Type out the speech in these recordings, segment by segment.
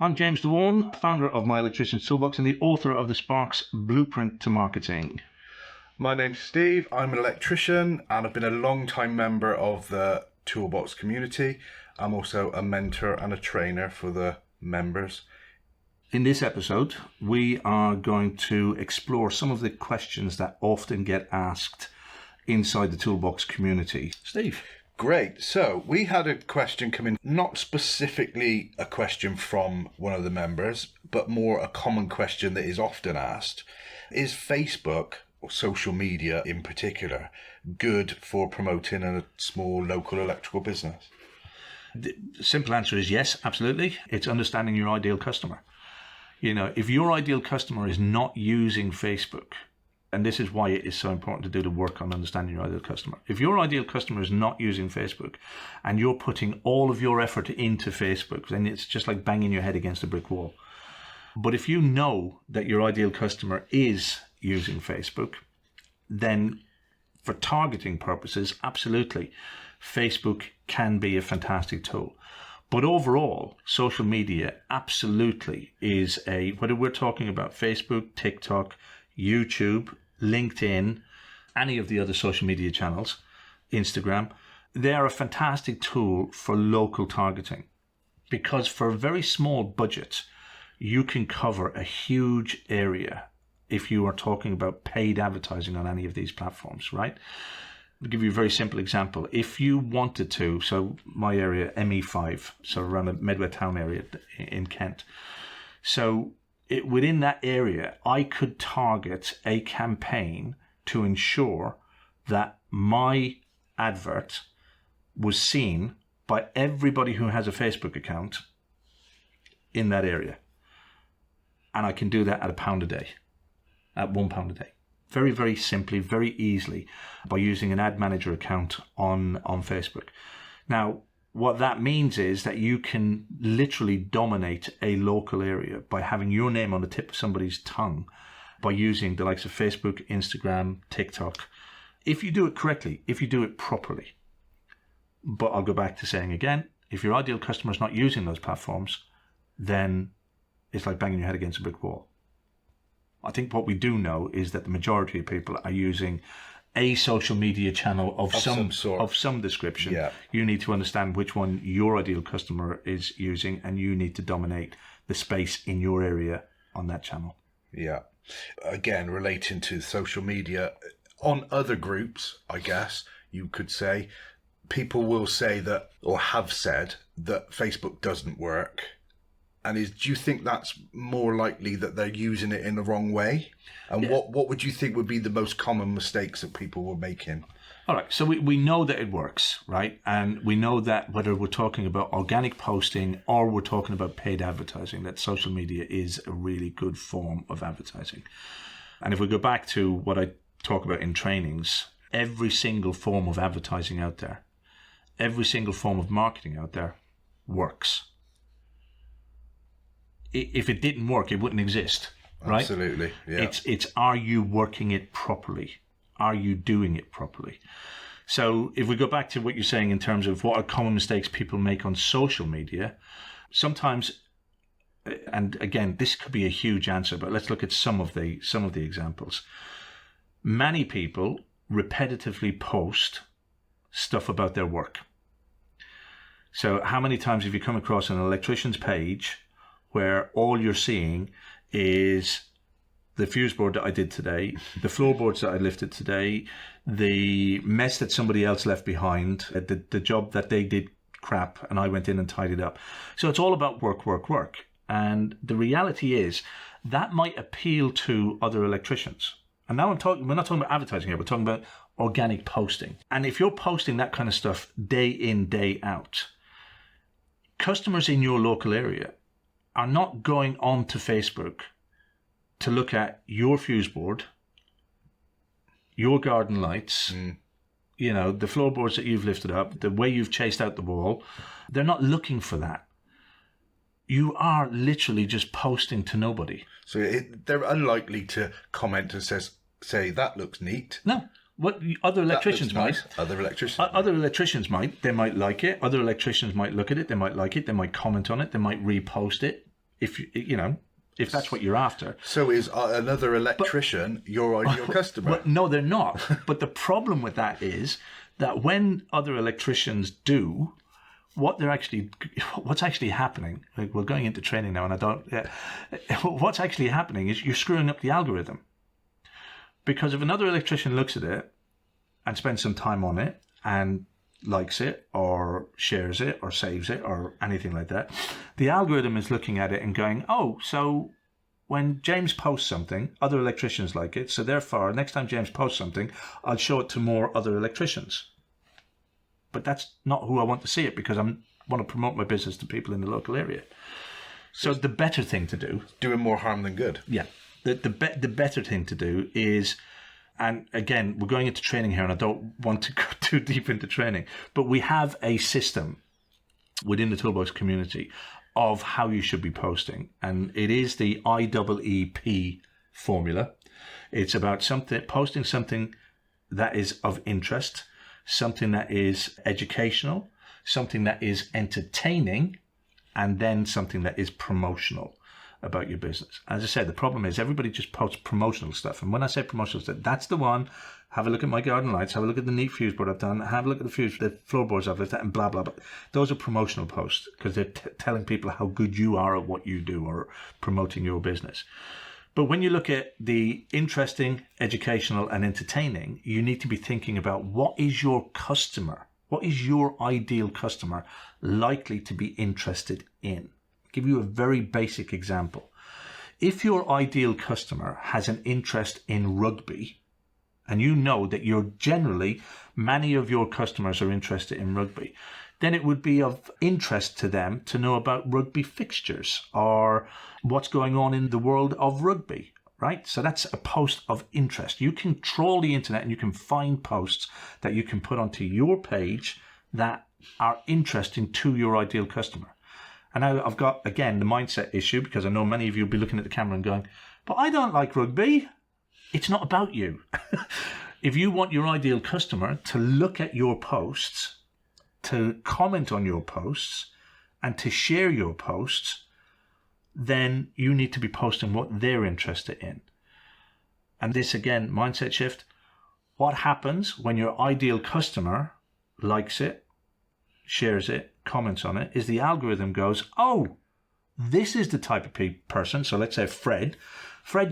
I'm James Dwan, founder of My Electricians ToolBox and the author of the Sparks Blueprint to Marketing. My name's Steve, I'm an electrician and I've been a long-time member of the ToolBox community. I'm also a mentor and a trainer for the members. In this episode, we are going to explore some of the questions that often get asked inside the ToolBox community. Steve. Great. So we had a question come in, not specifically a question from one of the members, but more a common question that is often asked. Is Facebook, or social media in particular, good for promoting a small local electrical business? The simple answer is yes, absolutely. It's understanding your ideal customer. You know, if your ideal customer is not using Facebook, and this is why it is so important to do the work on understanding your ideal customer. If your ideal customer is not using Facebook and you're putting all of your effort into Facebook, then it's just like banging your head against a brick wall. But if you know that your ideal customer is using Facebook, then for targeting purposes, absolutely, Facebook can be a fantastic tool. But overall, social media absolutely is whether we're talking about Facebook, TikTok, YouTube, LinkedIn, any of the other social media channels, Instagram, they are a fantastic tool for local targeting because for a very small budget, you can cover a huge area if you are talking about paid advertising on any of these platforms, right? I'll give you a very simple example. If you wanted to, so my area, ME5, so around the Medway town area in Kent. So within that area, I could target a campaign to ensure that my advert was seen by everybody who has a Facebook account in that area. And I can do that at £1 a day, at £1 a day. Very, very simply, very easily by using an ad manager account on Facebook. Now, what that means is that you can literally dominate a local area by having your name on the tip of somebody's tongue by using the likes of Facebook, Instagram, TikTok. If you do it correctly, if you do it properly. But I'll go back to saying again, if your ideal customer is not using those platforms, then it's like banging your head against a brick wall. I think what we do know is that the majority of people are using a social media channel of some description. Yeah. You need to understand which one your ideal customer is using, and you need to dominate the space in your area on that channel. Yeah. Again, relating to social media, on other groups, I guess you could say, people will say that, or have said, that Facebook doesn't work. And do you think that's more likely that they're using it in the wrong way? And yeah. What would you think would be the most common mistakes that people were making? All right, so we know that it works, right? And we know that whether we're talking about organic posting or we're talking about paid advertising, that social media is a really good form of advertising. And if we go back to what I talk about in trainings, every single form of advertising out there, every single form of marketing out there works. If it didn't work, it wouldn't exist, right? Absolutely, yeah. It's are you working it properly? Are you doing it properly? So if we go back to what you're saying in terms of what are common mistakes people make on social media, sometimes, and again, this could be a huge answer, but let's look at some of the examples. Many people repetitively post stuff about their work. So how many times have you come across an electrician's page where all you're seeing is the fuse board that I did today, the floorboards that I lifted today, the mess that somebody else left behind, the job that they did crap and I went in and tidied up. So it's all about work, work, work. And the reality is that might appeal to other electricians. And now we're not talking about advertising here, we're talking about organic posting. And if you're posting that kind of stuff day in, day out, customers in your local area are not going on to Facebook to look at your fuse board, your garden lights, you know, the floorboards that you've lifted up, the way you've chased out the wall. They're not looking for that. You are literally just posting to nobody. So they're unlikely to comment and say that looks neat. No. What other electricians might. Nice. Other electricians might. They might like it. Other electricians might look at it. They might like it. They might comment on it. They might repost it. if that's what you're after. So is another electrician your ideal customer? Well, no, they're not. But the problem with that is that when other electricians do, what's actually happening, like we're going into training now, and what's actually happening is you're screwing up the algorithm. Because if another electrician looks at it and spends some time on it and likes it or shares it or saves it or anything like that, the algorithm is looking at it and going, oh, so when James posts something, other electricians like it, so therefore next time James posts something, I'll show it to more other electricians. But that's not who I want to see it, because I want to promote my business to people in the local area. So the better thing to do, doing more harm than good. Yeah, the better thing to do is, and again, we're going into training here, and I don't want to go too deep into training, but we have a system within the ToolBox community of how you should be posting, and it is the IEEP formula. It's about posting something that is of interest, something that is educational, something that is entertaining, and then something that is promotional about your business. As I said, the problem is everybody just posts promotional stuff. And when I say promotional stuff, that's the one. Have a look at my garden lights, have a look at the neat fuse board I've done, have a look at the floorboards I've lifted, and blah, blah, blah. Those are promotional posts because they're telling people how good you are at what you do or promoting your business. But when you look at the interesting, educational, and entertaining, you need to be thinking about what is your customer, what is your ideal customer likely to be interested in. I'll give you a very basic example. If your ideal customer has an interest in rugby, and you know that many of your customers are interested in rugby, then it would be of interest to them to know about rugby fixtures or what's going on in the world of rugby, right? So that's a post of interest. You can troll the internet and you can find posts that you can put onto your page that are interesting to your ideal customer. And now I've got, again, the mindset issue, because I know many of you will be looking at the camera and going, but I don't like rugby. It's not about you. If you want your ideal customer to look at your posts, to comment on your posts, and to share your posts, then you need to be posting what they're interested in. And this, again, mindset shift. What happens when your ideal customer likes it, shares it, comments on it, is the algorithm goes, oh, this is the type of person. So let's say Fred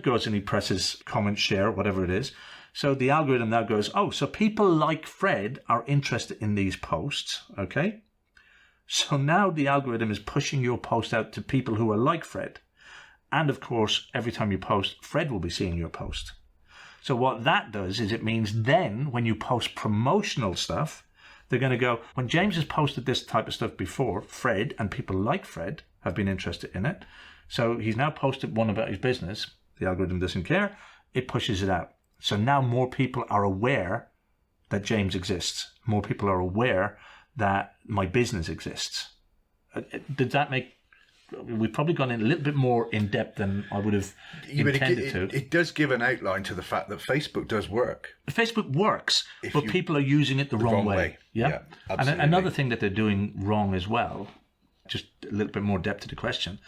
goes and he presses comment, share, whatever it is. So the algorithm now goes, oh, so people like Fred are interested in these posts, okay? So now the algorithm is pushing your post out to people who are like Fred. And of course, every time you post, Fred will be seeing your post. So what that does is it means then when you post promotional stuff, they're going to go, when James has posted this type of stuff before, Fred and people like Fred have been interested in it. So he's now posted one about his business. The algorithm doesn't care. It pushes it out. So now more people are aware that James exists. More people are aware that my business exists. Did that make... We've probably gone in a little bit more in depth than I would have intended to. It does give an outline to the fact that Facebook does work. Facebook works, but people are using it the wrong way. Yeah, absolutely. And another thing that they're doing wrong as well, just a little bit more depth to the question,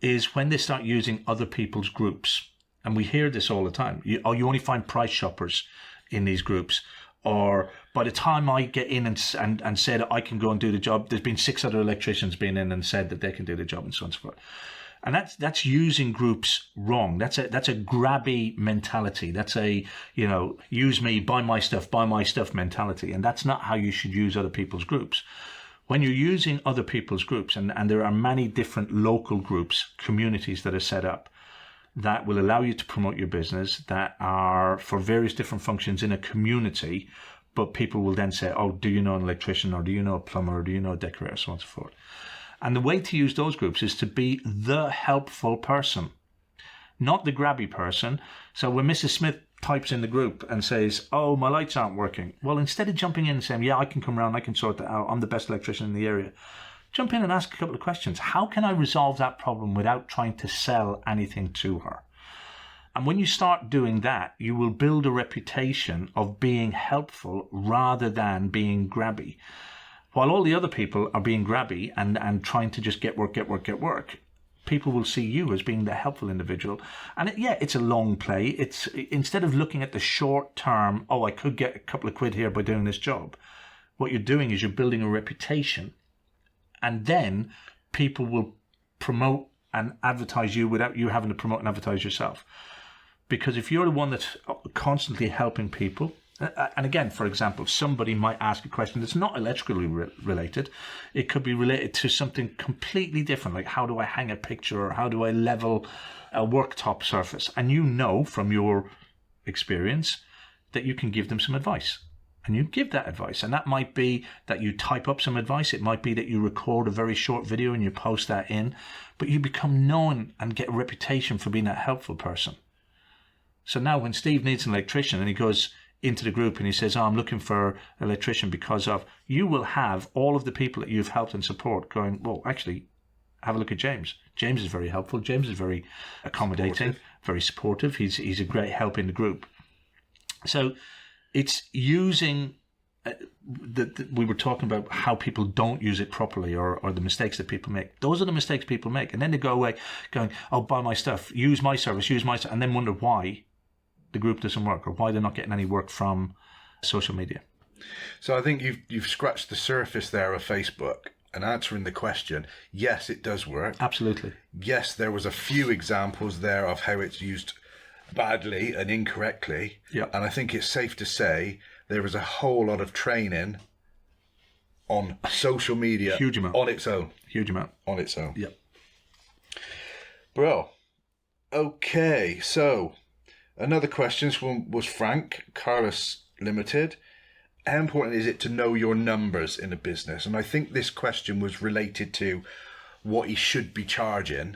is when they start using other people's groups. And we hear this all the time. You only find price shoppers in these groups. Or by the time I get in and say that I can go and do the job, there's been 6 other electricians been in and said that they can do the job, and so on and so forth. And that's using groups wrong. That's a grabby mentality. That's a, use me, buy my stuff mentality. And that's not how you should use other people's groups. When you're using other people's groups, and there are many different local groups, communities that are set up, that will allow you to promote your business, that are for various different functions in a community, but people will then say, oh, do you know an electrician, or do you know a plumber, or do you know a decorator, so on and so forth. And the way to use those groups is to be the helpful person, not the grabby person. So when Mrs. Smith types in the group and says, oh, my lights aren't working, well, instead of jumping in and saying, yeah, I can come around, I can sort that out, I'm the best electrician in the area, jump in and ask a couple of questions. How can I resolve that problem without trying to sell anything to her? And when you start doing that, you will build a reputation of being helpful rather than being grabby. While all the other people are being grabby and trying to just get work, people will see you as being the helpful individual. And it's a long play. It's instead of looking at the short term, oh, I could get a couple of quid here by doing this job. What you're doing is you're building a reputation, and then people will promote and advertise you without you having to promote and advertise yourself. Because if you're the one that's constantly helping people, and again, for example, somebody might ask a question that's not electrically related. It could be related to something completely different, like how do I hang a picture or how do I level a worktop surface? And you know from your experience that you can give them some advice. And you give that advice. And that might be that you type up some advice. It might be that you record a very short video and you post that in. But you become known and get a reputation for being that helpful person. So now when Steve needs an electrician and he goes into the group and he says, oh, I'm looking for an electrician because of, you will have all of the people that you've helped and support going, well, actually, have a look at James. James is very helpful. James is very accommodating, very supportive. He's a great help in the group. So it's using, we were talking about how people don't use it properly or the mistakes that people make. Those are the mistakes people make. And then they go away going, oh, buy my stuff, use my service, and then wonder why the group doesn't work or why they're not getting any work from social media. So I think you've scratched the surface there of Facebook and answering the question. Yes, it does work. Absolutely. Yes, there was a few examples there of how it's used badly and incorrectly. Yeah. And I think it's safe to say there is a whole lot of training on social media. Huge amount. On its own. Huge amount. On its own. Yep. Bro. Okay, so another question was Frank, Carlos Limited. How important is it to know your numbers in a business? And I think this question was related to what he should be charging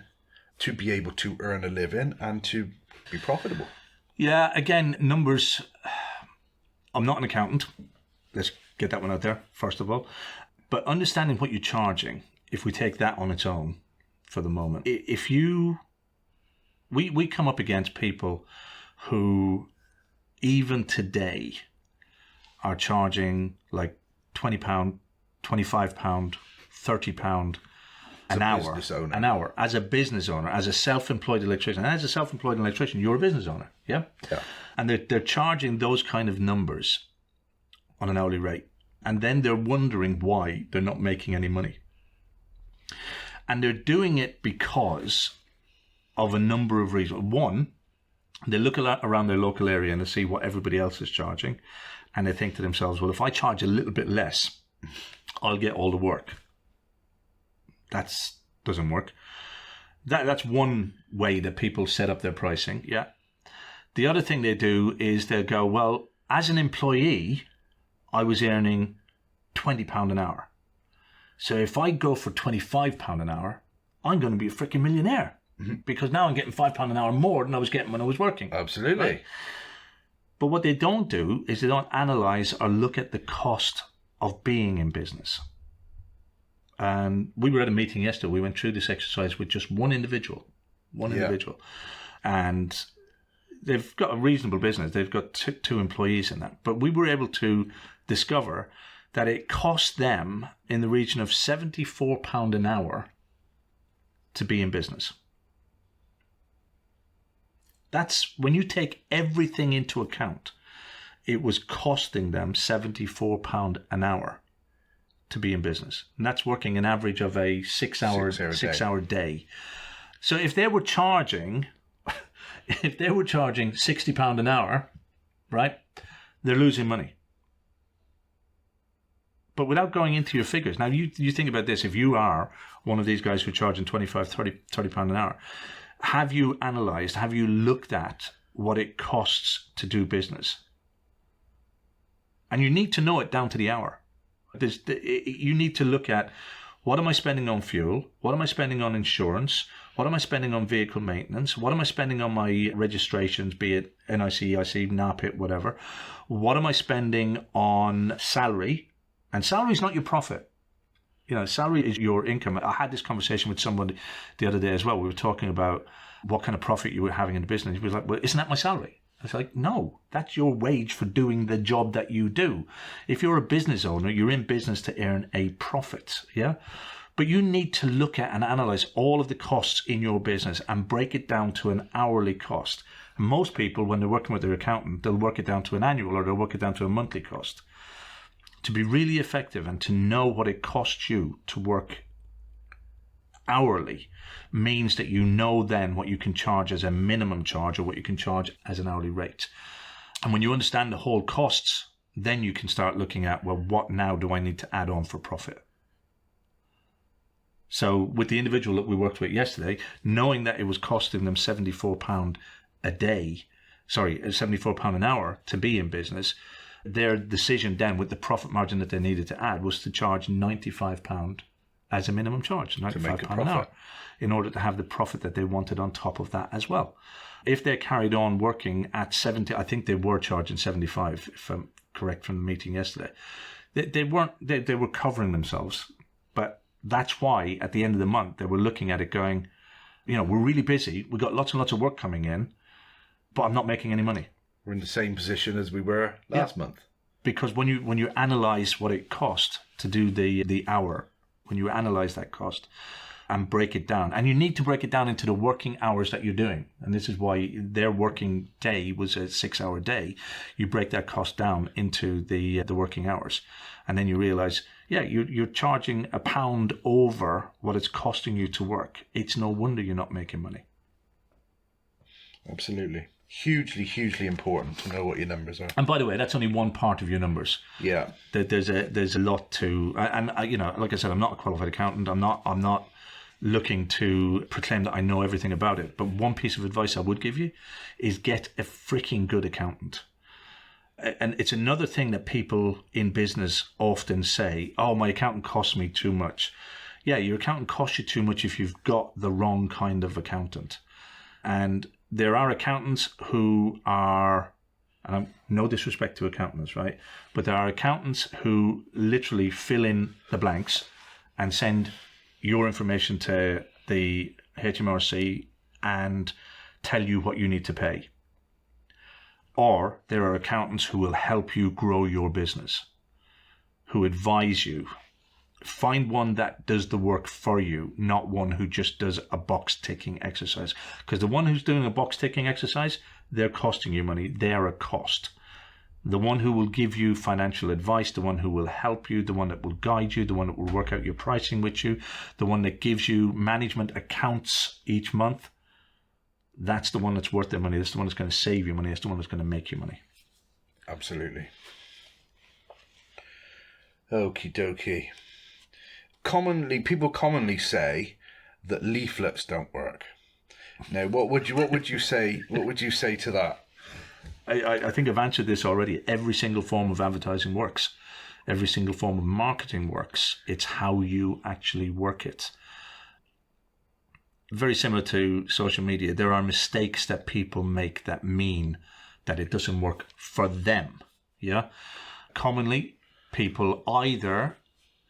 to be able to earn a living and to be profitable. Yeah, again, numbers. I'm not an accountant. Let's get that one out there, first of all. But understanding what you're charging, if we take that on its own for the moment, we come up against people who even today are charging like £20, £25, £30 an hour as a business owner, as a self-employed electrician. And as a self-employed electrician, you're a business owner, yeah? And they're charging those kind of numbers on an hourly rate. And then they're wondering why they're not making any money. And they're doing it because of a number of reasons. One, they look a lot around their local area and they see what everybody else is charging. And they think to themselves, well, if I charge a little bit less, I'll get all the work. That doesn't work. That's one way that people set up their pricing, yeah. The other thing they do is they'll go, well, as an employee, I was earning £20 an hour. So if I go for £25 an hour, I'm going to be a freaking millionaire. Because now I'm getting £5 an hour more than I was getting when I was working. Absolutely. Right? But what they don't do is they don't analyze or look at the cost of being in business. And we were at a meeting yesterday. We went through this exercise with just one individual. And they've got a reasonable business. They've got two employees in that. But we were able to discover that it cost them in the region of £74 an hour to be in business. That's when you take everything into account, it was costing them £74 an hour to be in business. And that's working an average of a six hour day. So if they were charging £60 an hour, right, they're losing money. But without going into your figures, now you think about this, if you are one of these guys who are charging £25, £30 an hour, have you analysed, have you looked at what it costs to do business? And you need to know it down to the hour. You need to look at, what am I spending on fuel? What am I spending on insurance? What am I spending on vehicle maintenance? What am I spending on my registrations, be it NIC, EIC, NAPIT, whatever? What am I spending on salary? And salary is not your profit. You know, salary is your income. I had this conversation with someone the other day as well. We were talking about what kind of profit you were having in the business. He was like, well, isn't that my salary? I was like, no, that's your wage for doing the job that you do. If you're a business owner, you're in business to earn a profit, yeah? But you need to look at and analyze all of the costs in your business and break it down to an hourly cost. And most people, when they're working with their accountant, they'll work it down to an annual or they'll work it down to a monthly cost. To be really effective and to know what it costs you to work hourly means that you know then what you can charge as a minimum charge or what you can charge as an hourly rate. And when you understand the whole costs, then you can start looking at, well, what now do I need to add on for profit? So with the individual that we worked with yesterday, knowing that it was costing them £74 a day, £74 an hour to be in business, their decision then with the profit margin that they needed to add was to charge £95 as a minimum charge, £95 an hour, in order to have the profit that they wanted on top of that as well. If they carried on working at 70, I think they were charging 75, if I'm correct from the meeting yesterday. They were covering themselves, but that's why at the end of the month they were looking at it going, we're really busy, we've got lots and lots of work coming in, but I'm not making any money. We're in the same position as we were last month. Because when you analyze what it cost to do the hour, when you analyze that cost and break it down, and you need to break it down into the working hours that you're doing, and this is why their working day was a 6-hour day, you break that cost down into the working hours, and then you realize, you're charging £1 over what it's costing you to work. It's no wonder you're not making money. Absolutely. Hugely, hugely important to know what your numbers are. And by the way, that's only one part of your numbers. Yeah. There's a lot to, and like I said, I'm not a qualified accountant. I'm not looking to proclaim that I know everything about it. But one piece of advice I would give you is get a freaking good accountant. And it's another thing that people in business often say, oh, my accountant costs me too much. Yeah, your accountant costs you too much if you've got the wrong kind of accountant. And there are accountants who are, and I'm no disrespect to accountants, right? But there are accountants who literally fill in the blanks and send your information to the HMRC and tell you what you need to pay. Or there are accountants who will help you grow your business, who advise you. Find one that does the work for you, not one who just does a box ticking exercise. Because the one who's doing a box ticking exercise, they're costing you money. They're a cost. The one who will give you financial advice, the one who will help you, the one that will guide you, the one that will work out your pricing with you, the one that gives you management accounts each month, that's the one that's worth their money. That's the one that's going to save you money. That's the one that's going to make you money. Absolutely. Okie dokie. People commonly say that leaflets don't work. Now, what would you say? What would you say to that? I think I've answered this already. Every single form of advertising works. Every single form of marketing works. It's how you actually work it. Very similar to social media, there are mistakes that people make that mean that it doesn't work for them. Yeah. Commonly, people either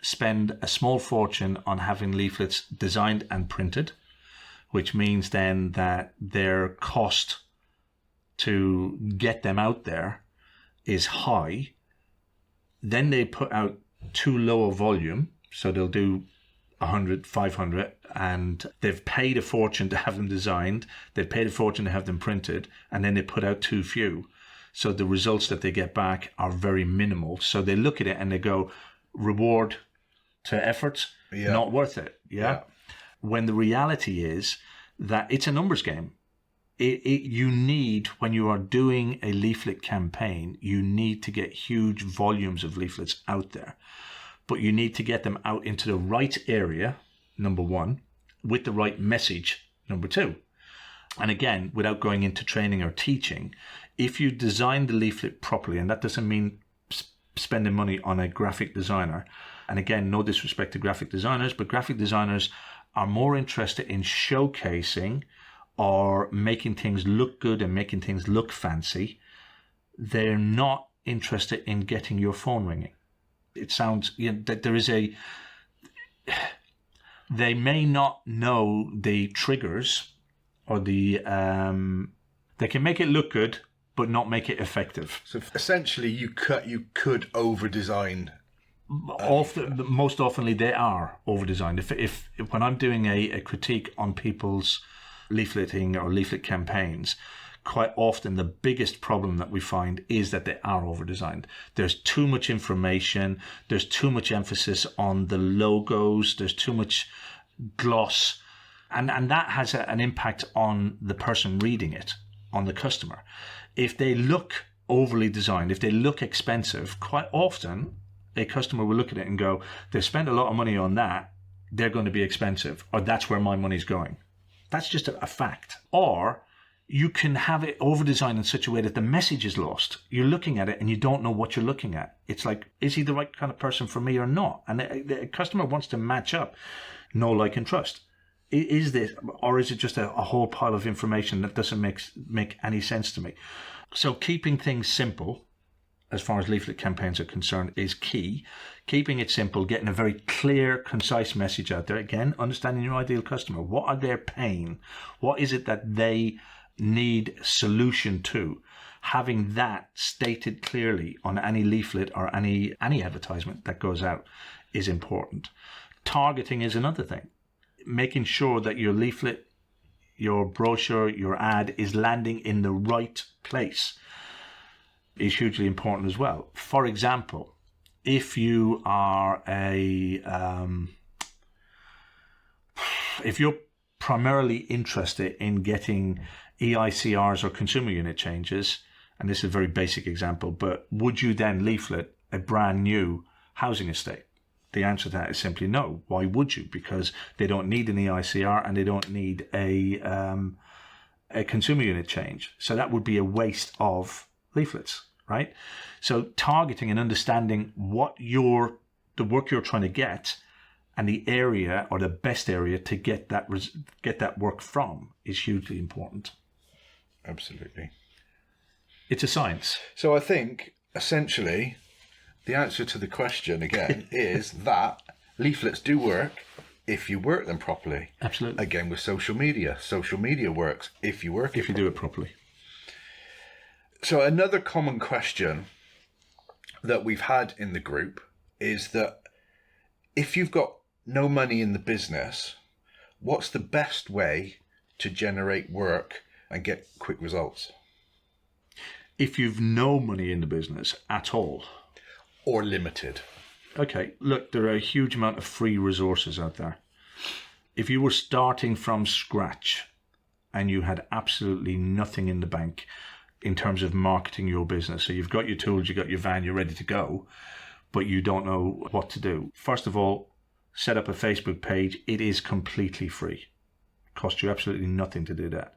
spend a small fortune on having leaflets designed and printed, which means then that their cost to get them out there is high. Then they put out too low a volume, so they'll do 100, 500, and they've paid a fortune to have them designed, they've paid a fortune to have them printed, and then they put out too few. So the results that they get back are very minimal. So they look at it and they go, reward to efforts, not worth it. Yeah. When the reality is that it's a numbers game. You need, when you are doing a leaflet campaign, you need to get huge volumes of leaflets out there. But you need to get them out into the right area, number one, with the right message, number two. And again, without going into training or teaching, if you design the leaflet properly, and that doesn't mean spending money on a graphic designer, and again, no disrespect to graphic designers, but graphic designers are more interested in showcasing or making things look good and making things look fancy. They're not interested in getting your phone ringing. It sounds, that there is they may not know the triggers or they can make it look good, but not make it effective. So essentially you could over design Most oftenly they are over-designed. If when I'm doing a critique on people's leafleting or leaflet campaigns, quite often the biggest problem that we find is that they are over-designed. There's too much information, there's too much emphasis on the logos, there's too much gloss, and that has an impact on the person reading it, on the customer. If they look overly designed, if they look expensive, quite often a customer will look at it and go, they've spent a lot of money on that, they're going to be expensive, or that's where my money's going. That's just a fact. Or you can have it over-designed in such a way that the message is lost. You're looking at it and you don't know what you're looking at. It's like, is he the right kind of person for me or not? And the customer wants to match up, know, like, and trust. Is this, or is it just a whole pile of information that doesn't make any sense to me? So keeping things simple, as far as leaflet campaigns are concerned, is key. Keeping it simple, getting a very clear, concise message out there. Again, understanding your ideal customer. What are their pain? What is it that they need solution to? Having that stated clearly on any leaflet or any advertisement that goes out is important. Targeting is another thing. Making sure that your leaflet, your brochure, your ad is landing in the right place is hugely important as well. For example, if you are if you're primarily interested in getting EICRs or consumer unit changes, and this is a very basic example, but would you then leaflet a brand new housing estate? The answer to that is simply no. Why would you? Because they don't need an EICR and they don't need a consumer unit change. So that would be a waste of leaflets, right? So targeting and understanding what the work you're trying to get and the area or the best area to get that work from is hugely important. Absolutely. It's a science. So I think essentially the answer to the question again is that leaflets do work if you work them properly. Absolutely. Again, with social media works if you work if you do it properly. So another common question that we've had in the group is that if you've got no money in the business, what's the best way to generate work and get quick results? If you've no money in the business at all. Or limited. Okay, look, there are a huge amount of free resources out there. If you were starting from scratch and you had absolutely nothing in the bank in terms of marketing your business, so you've got your tools, you've got your van, you're ready to go, but you don't know what to do. First of all, set up a Facebook page. It is completely free. It costs you absolutely nothing to do that.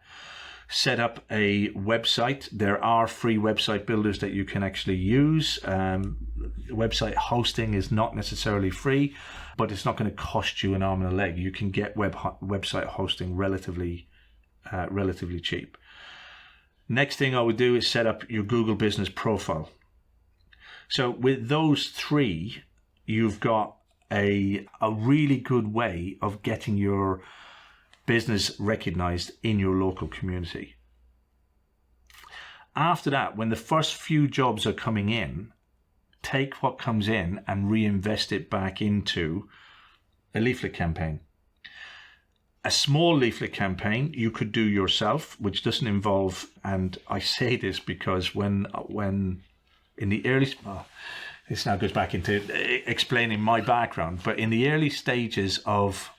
Set up a website. There are free website builders that you can actually use. Website hosting is not necessarily free, but it's not going to cost you an arm and a leg. You can get website hosting relatively cheap. Next thing I would do is set up your Google business profile. So with those three, you've got a really good way of getting your business recognized in your local community. After that, when the first few jobs are coming in, take what comes in and reinvest it back into a leaflet campaign. A small leaflet campaign you could do yourself, which doesn't involve, and I say this because when in the early, this now goes back into explaining my background, but in the early stages of,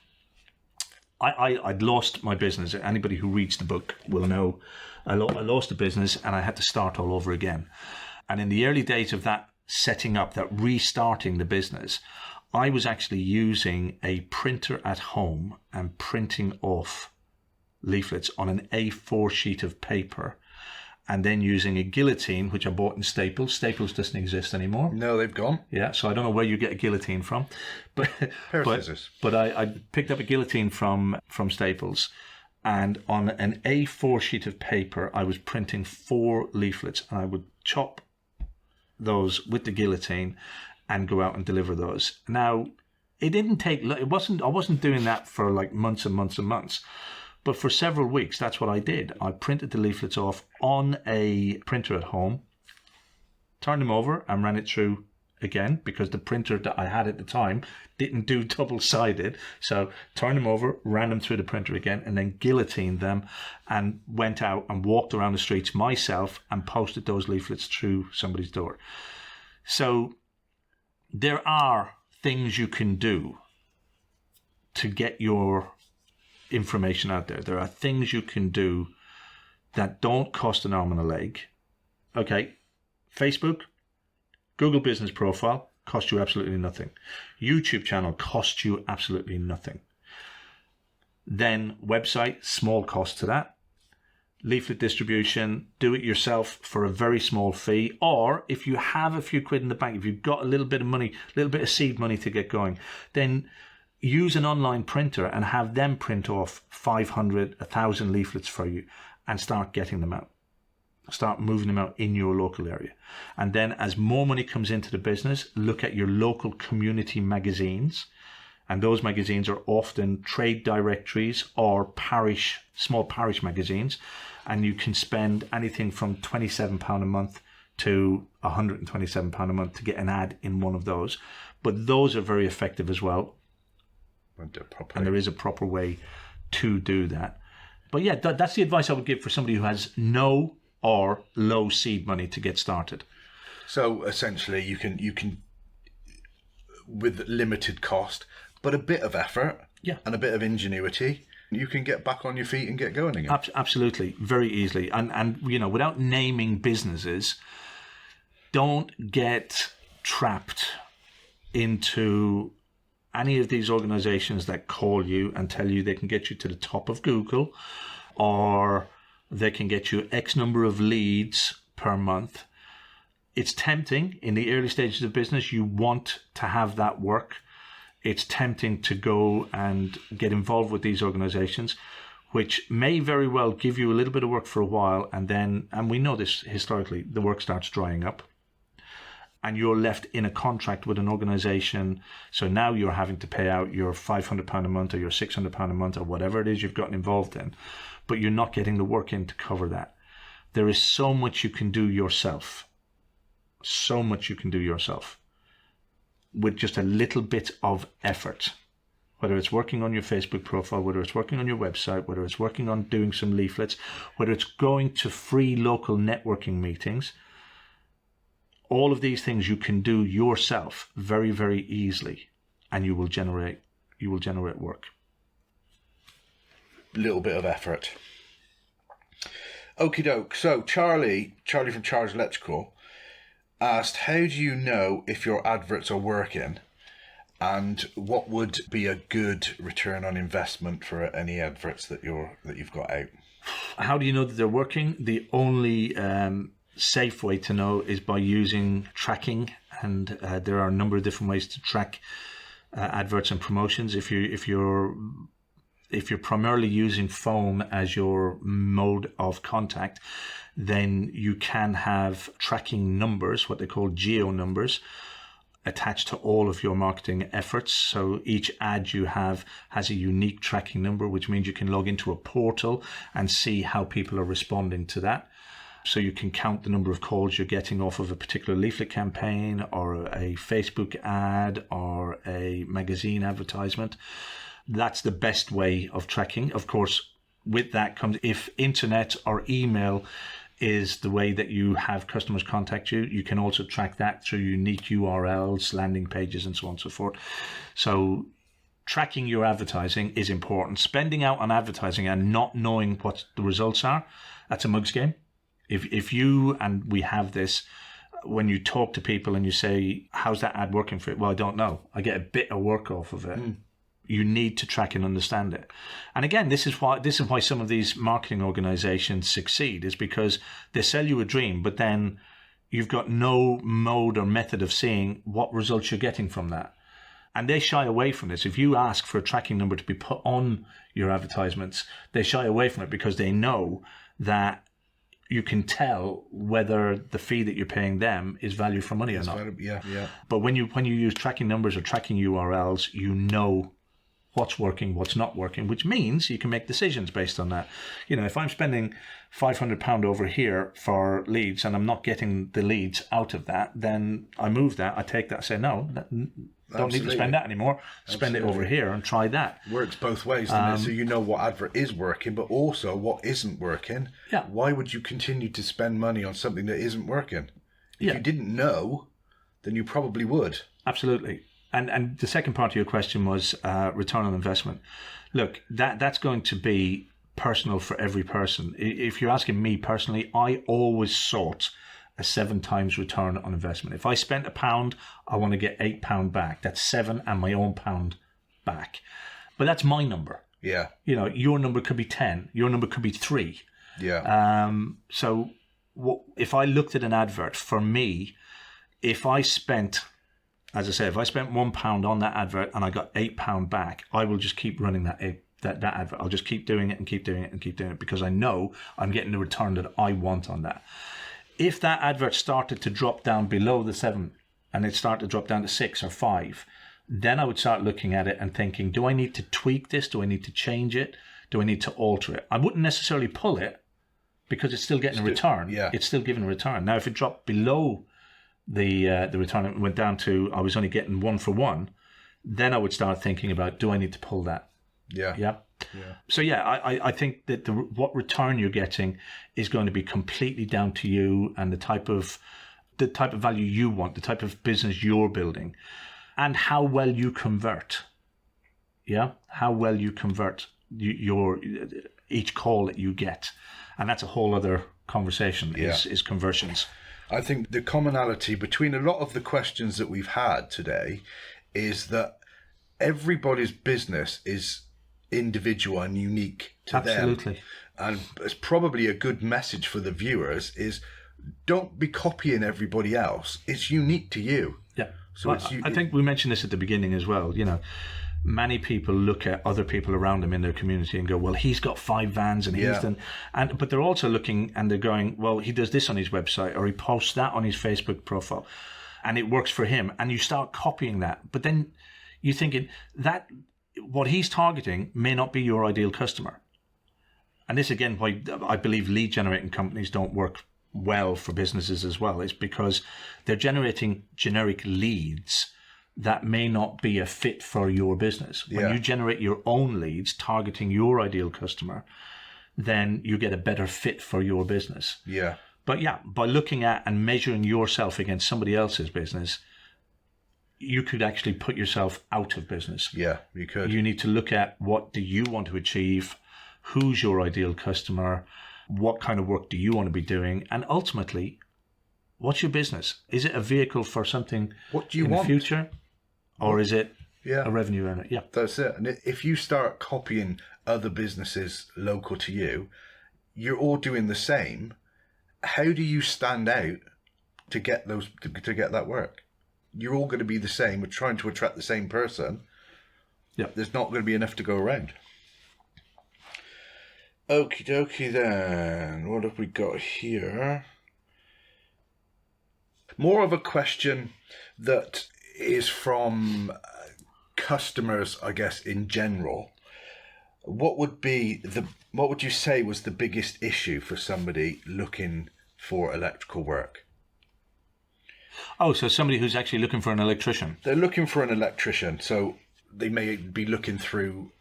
I'd lost my business. Anybody who reads the book will know I lost the business and I had to start all over again. And in the early days of that setting up, that restarting the business, I was actually using a printer at home and printing off leaflets on an A4 sheet of paper, and then using a guillotine, which I bought in Staples. Staples doesn't exist anymore. No, they've gone. Yeah, so I don't know where you get a guillotine from. But scissors. But I picked up a guillotine from Staples, and on an A4 sheet of paper, I was printing 4 leaflets, and I would chop those with the guillotine and go out and deliver those. Now, it didn't take, I wasn't doing that for like months and months and months, but for several weeks, that's what I did. I printed the leaflets off on a printer at home, turned them over and ran it through again, because the printer that I had at the time didn't do double-sided. So turned them over, ran them through the printer again, and then guillotined them and went out and walked around the streets myself and posted those leaflets through somebody's door. So there are things you can do to get your information out there. There are things you can do that don't cost an arm and a leg. Okay, Facebook, Google Business Profile cost you absolutely nothing. YouTube channel costs you absolutely nothing. Then website, small cost to that. Leaflet distribution, do it yourself for a very small fee. Or if you have a few quid in the bank, if you've got a little bit of money, a little bit of seed money to get going, then use an online printer and have them print off 500, 1,000 leaflets for you and start getting them out. Start moving them out in your local area. And then as more money comes into the business, look at your local community magazines. And those magazines are often trade directories or small parish magazines. And you can spend anything from £27 a month to £127 a month to get an ad in one of those. But those are very effective as well. And there is a proper way to do that. But yeah, that's the advice I would give for somebody who has no or low seed money to get started. So essentially you can with limited cost, but a bit of effort and a bit of ingenuity, you can get back on your feet and get going again. Absolutely, very easily. And you know, without naming businesses, don't get trapped into any of these organizations that call you and tell you they can get you to the top of Google, or they can get you X number of leads per month. It's tempting in the early stages of business. You want to have that work. It's tempting to go and get involved with these organizations, which may very well give you a little bit of work for a while. And we know this historically, the work starts drying up. And you're left in a contract with an organization. So now you're having to pay out your £500 a month or your £600 a month or whatever it is you've gotten involved in, but you're not getting the work in to cover that. There is so much you can do yourself. So much you can do yourself with just a little bit of effort. Whether it's working on your Facebook profile, whether it's working on your website, whether it's working on doing some leaflets, whether it's going to free local networking meetings. All of these things you can do yourself very, very easily, and you will generate work. Little bit of effort. Okie doke. So Charlie from Charles Electrical asked, how do you know if your adverts are working, and what would be a good return on investment for any adverts that you've got out? How do you know that they're working? The only safe way to know is by using tracking, and there are a number of different ways to track adverts and promotions. If you're primarily using phone as your mode of contact, then you can have tracking numbers, what they call geo numbers, attached to all of your marketing efforts. So each ad you have has a unique tracking number, which means you can log into a portal and see how people are responding to that. So you can count the number of calls you're getting off of a particular leaflet campaign or a Facebook ad or a magazine advertisement. That's the best way of tracking. Of course, with that comes, if internet or email is the way that you have customers contact you, you can also track that through unique URLs, landing pages, and so on and so forth. So tracking your advertising is important. Spending out on advertising and not knowing what the results are, that's a mug's game. If you, and we have this, when you talk to people and you say, how's that ad working for you? Well, I don't know. I get a bit of work off of it. You need to track and understand it. And again, this is why some of these marketing organizations succeed, is because they sell you a dream, but then you've got no mode or method of seeing what results you're getting from that. And they shy away from this. If you ask for a tracking number to be put on your advertisements, they shy away from it because they know that you can tell whether the fee that you're paying them is value for money or not. Yeah. But when you use tracking numbers or tracking URLs, you know what's working, what's not working, which means you can make decisions based on that. If I'm spending £500 over here for leads and I'm not getting the leads out of that, then I move that, I take that, say, no, don't need to spend that anymore. Spend it over here and try that. Works both ways, doesn't it? So you know what advert is working, but also what isn't working. Yeah. Why would you continue to spend money on something that isn't working? If you didn't know, then you probably would. Absolutely. And the second part of your question was return on investment. Look, that's going to be personal for every person. If you're asking me personally, I always sought a 7 times return on investment. If I spent £1, I want to get £8 back. That's 7 and my own pound back. But that's my number. Yeah. Your number could be 10. Your number could be 3. Yeah. So if I looked at an advert, for me, if I spent £1 on that advert and I got £8 back, I will just keep running that advert. I'll just keep doing it and keep doing it and keep doing it because I know I'm getting the return that I want on that. If that advert started to drop down below the 7 and it started to drop down to 6 or 5, then I would start looking at it and thinking, do I need to tweak this? Do I need to change it? Do I need to alter it? I wouldn't necessarily pull it because it's still getting a return. Yeah. It's still giving a return. Now, if it dropped below the return, it went down to I was only getting 1 for 1, then I would start thinking about, do I need to pull that? Yeah. So I think that what return you're getting is going to be completely down to you and the type of value you want, the type of business you're building, and how well you convert. How well you convert your each call that you get, and that's a whole other conversation. Is conversions. I think the commonality between a lot of the questions that we've had today is that everybody's business is individual and unique to them. Absolutely. And it's probably a good message for the viewers is don't be copying everybody else. It's unique to you. Yeah. So I think we mentioned this at the beginning as well. Many people look at other people around them in their community and go, well, he's got 5 vans and he's done, but they're also looking and they're going, well, he does this on his website or he posts that on his Facebook profile and it works for him. And you start copying that, but then you're thinking that what he's targeting may not be your ideal customer. And this again, why I believe lead generating companies don't work well for businesses as well, is because they're generating generic leads that may not be a fit for your business. When you generate your own leads targeting your ideal customer, then you get a better fit for your business. Yeah. But by looking at and measuring yourself against somebody else's business, you could actually put yourself out of business. Yeah, you could. You need to look at what do you want to achieve, who's your ideal customer, what kind of work do you want to be doing, and ultimately, what's your business? Is it a vehicle for something what do you in want? the future? Or is it a revenue earner? Yeah. That's it. And if you start copying other businesses local to you, you're all doing the same. How do you stand out to get those to get that work? You're all going to be the same. We're trying to attract the same person. Yeah. There's not going to be enough to go around. Okie dokie then. What have we got here? More of a question that is from customers, I guess, in general. What would you say was the biggest issue for somebody looking for electrical work? Oh, so somebody who's actually looking for an electrician. They're looking for an electrician, so they may be looking through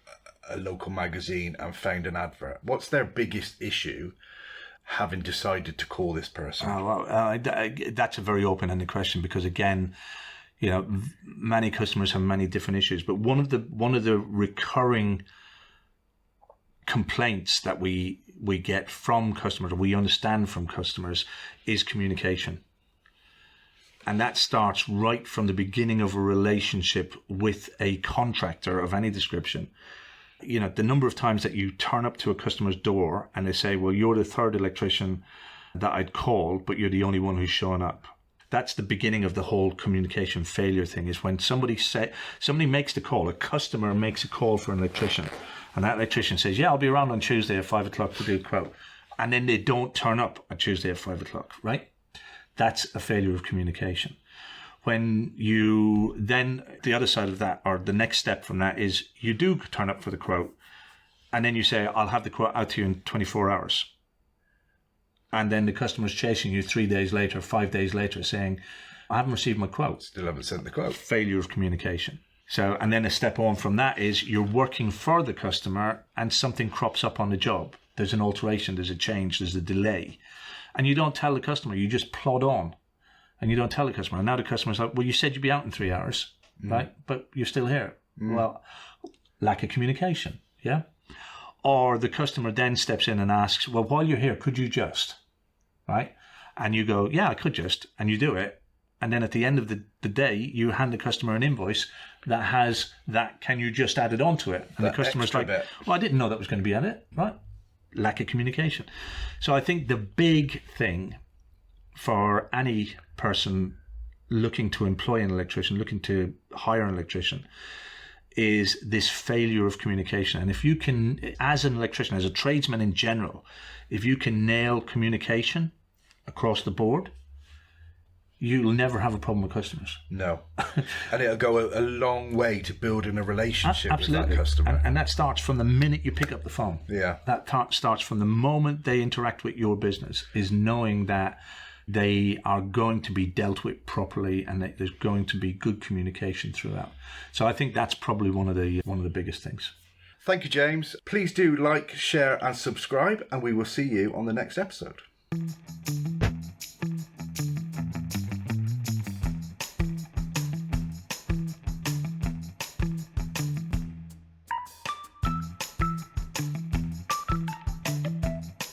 a local magazine and found an advert. What's their biggest issue having decided to call this person? That's a very open-ended question because, again, many customers have many different issues. But one of the recurring complaints that we get from customers, or we understand from customers, is communication. And that starts right from the beginning of a relationship with a contractor of any description. The number of times that you turn up to a customer's door and they say, well, you're the 3rd electrician that I'd called, but you're the only one who's shown up. That's the beginning of the whole communication failure thing, is when somebody makes the call, a customer makes a call for an electrician, and that electrician says, yeah, I'll be around on Tuesday at 5 o'clock to do a quote. And then they don't turn up on Tuesday at 5 o'clock, right? That's a failure of communication. when you then, the other side of that, or the next step from that, is you do turn up for the quote, and then you say, I'll have the quote out to you in 24 hours. And then the customer's chasing you 3 days later, 5 days later, saying, I haven't received my quote. Still haven't sent the quote. Failure of communication. So, and then a step on from that is you're working for the customer and something crops up on the job. There's an alteration, there's a change, there's a delay. And you don't tell the customer, you just plod on. And you don't tell the customer. And now the customer's like, well, you said you'd be out in 3 hours, right? But you're still here. Well, lack of communication, yeah? Or the customer then steps in and asks, well, while you're here, could you just, right? And you go, yeah, I could just, and you do it. And then at the end of the day, you hand the customer an invoice that has that, can you just add it onto it? And the customer's like, well, I didn't know that was going to be added, right? Lack of communication. So I think the big thing for any person looking to employ an electrician, looking to hire an electrician, is this failure of communication. And if you can, as an electrician, as a tradesman in general, if you can nail communication across the board, you'll never have a problem with customers. No. And it'll go a long way to building a relationship Absolutely. with that customer. And that starts from the minute you pick up the phone. Yeah. That starts from the moment they interact with your business, is knowing that they are going to be dealt with properly and that there's going to be good communication throughout. So I think that's probably one of the biggest things. Thank you, James. Please do like, share and subscribe, and we will see you on the next episode.